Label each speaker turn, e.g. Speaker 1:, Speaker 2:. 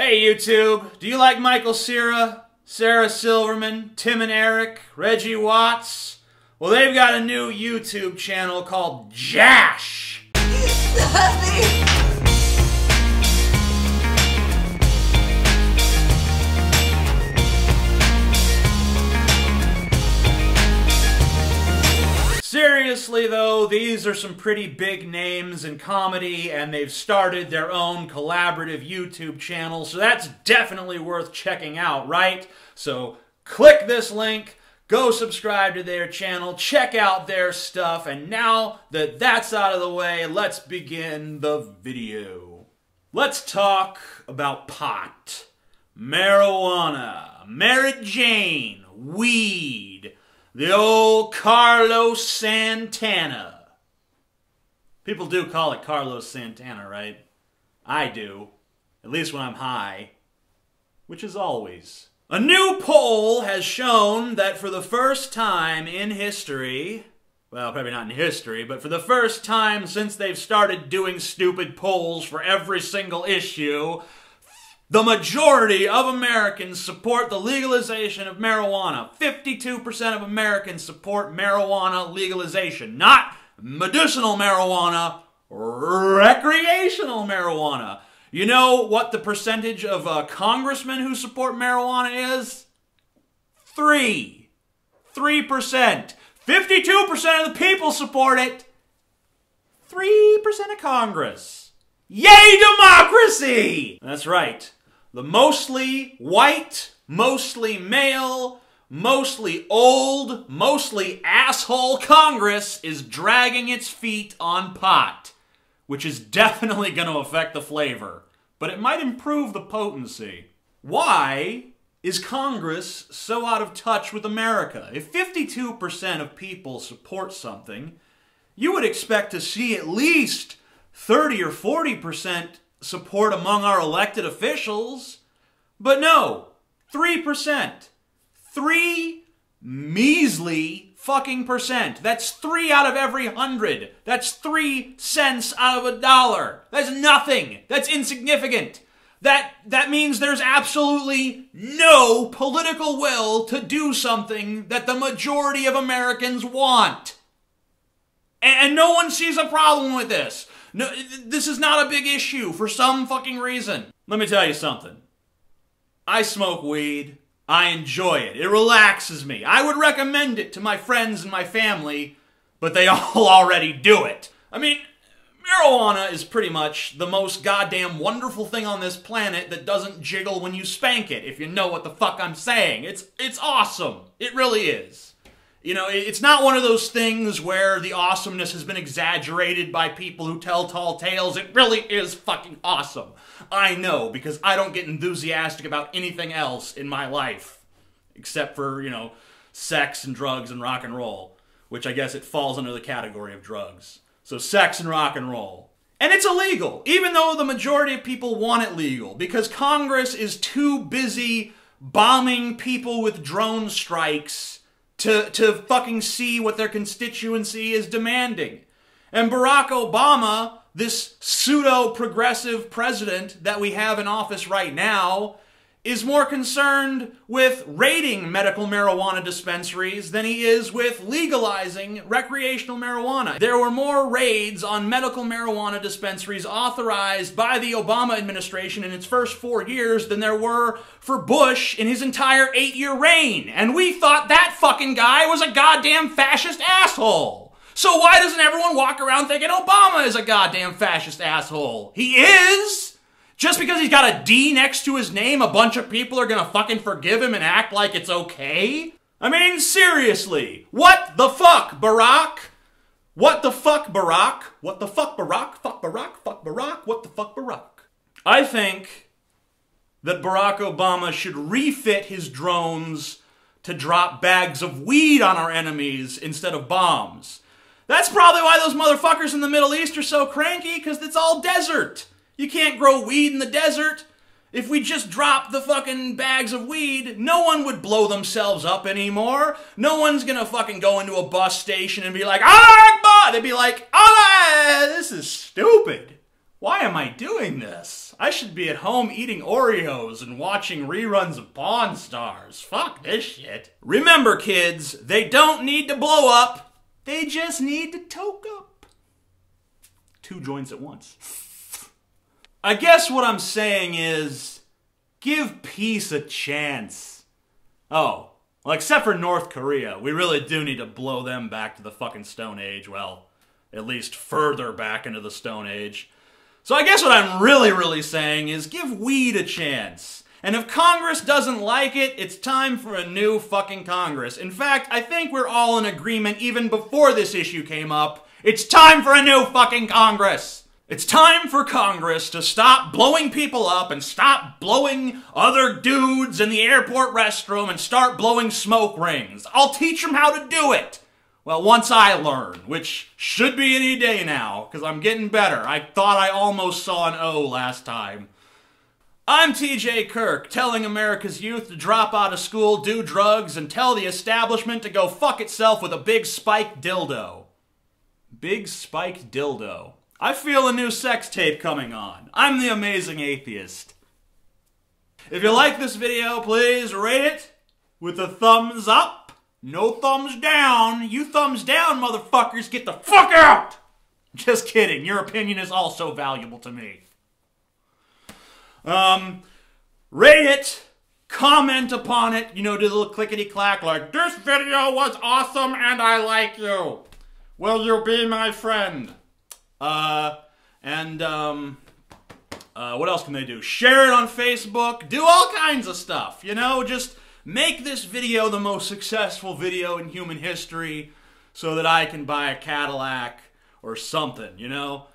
Speaker 1: Hey YouTube, do you like Michael Cera, Sarah Silverman, Tim and Eric, Reggie Watts? Well, they've got a new YouTube channel called Jash. Seriously though, these are some pretty big names in comedy, and they've started their own collaborative YouTube channel, so that's definitely worth checking out, right? So click this link, go subscribe to their channel, check out their stuff, and now that that's out of the way, let's begin the video. Let's talk about pot, marijuana, Mary Jane, weed, the old Carlos Santana. People do call it Carlos Santana, right? I do. At least when I'm high. Which is always. A new poll has shown that for the first time in history, well, probably not in history, but for the first time since they've started doing stupid polls for every single issue, the majority of Americans support the legalization of marijuana. 52% of Americans support marijuana legalization. Not medicinal marijuana, recreational marijuana. You know what the percentage of congressmen who support marijuana is? 3%. 52% of the people support it. 3% of Congress. Yay, democracy! That's right. The mostly white, mostly male, mostly old, mostly asshole Congress is dragging its feet on pot, which is definitely going to affect the flavor, but it might improve the potency. Why is Congress so out of touch with America? If 52% of people support something, you would expect to see at least 30 or 40% support among our elected officials, but no, 3%. 3 measly fucking percent. That's 3 out of every 100. That's 3 cents out of $1. That's nothing. That's insignificant. That means there's absolutely no political will to do something that the majority of Americans want. And no one sees a problem with this. No, this is not a big issue for some fucking reason. Let me tell you something. I smoke weed. I enjoy it. It relaxes me. I would recommend it to my friends and my family, but they all already do it. I mean, marijuana is pretty much the most goddamn wonderful thing on this planet that doesn't jiggle when you spank it, if you know what the fuck I'm saying. It's awesome. It really is. You know, it's not one of those things where the awesomeness has been exaggerated by people who tell tall tales. It really is fucking awesome. I know, because I don't get enthusiastic about anything else in my life. Except for, you know, sex and drugs and rock and roll. Which I guess it falls under the category of drugs. So sex and rock and roll. And it's illegal, even though the majority of people want it legal. Because Congress is too busy bombing people with drone strikes to fucking see what their constituency is demanding. And Barack Obama, this pseudo-progressive president that we have in office right now, is more concerned with raiding medical marijuana dispensaries than he is with legalizing recreational marijuana. There were more raids on medical marijuana dispensaries authorized by the Obama administration in its first 4 years than there were for Bush in his entire 8-year reign. And we thought that fucking guy was a goddamn fascist asshole. So why doesn't everyone walk around thinking Obama is a goddamn fascist asshole? He is! Just because he's got a D next to his name, a bunch of people are gonna fucking forgive him and act like it's okay? I mean, seriously. What the fuck, Barack? What the fuck, Barack? What the fuck, Barack? Fuck Barack? Fuck Barack? What the fuck, Barack? I think that Barack Obama should refit his drones to drop bags of weed on our enemies instead of bombs. That's probably why those motherfuckers in the Middle East are so cranky, because it's all desert. You can't grow weed in the desert. If we just dropped the fucking bags of weed, no one would blow themselves up anymore. No one's gonna fucking go into a bus station and be like, Allah Akbar! They'd be like, Allah, this is stupid. Why am I doing this? I should be at home eating Oreos and watching reruns of Pawn Stars. Fuck this shit. Remember, kids, they don't need to blow up. They just need to toke up. 2 joints at once. I guess what I'm saying is, give peace a chance. Oh, well, except for North Korea. We really do need to blow them back to the fucking Stone Age. Well, at least further back into the Stone Age. So I guess what I'm really saying is give weed a chance. And if Congress doesn't like it, it's time for a new fucking Congress. In fact, I think we're all in agreement even before this issue came up. It's time for a new fucking Congress. It's time for Congress to stop blowing people up and stop blowing other dudes in the airport restroom and start blowing smoke rings. I'll teach them how to do it. Well, once I learn, which should be any day now, because I'm getting better. I thought I almost saw an O last time. I'm TJ Kirk, telling America's youth to drop out of school, do drugs, and tell the establishment to go fuck itself with a big spiked dildo. Big spiked dildo. I feel a new sex tape coming on. I'm the Amazing Atheist. If you like this video, please rate it with a thumbs up. No thumbs down. You thumbs down, motherfuckers, get the fuck out! Just kidding. Your opinion is also valuable to me. Rate it. Comment upon it. You know, do the little clickety-clack like, this video was awesome and I like you. Will you be my friend? What else can they do? Share it on Facebook. Do all kinds of stuff. You know, just make this video the most successful video in human history so that I can buy a Cadillac or something, you know?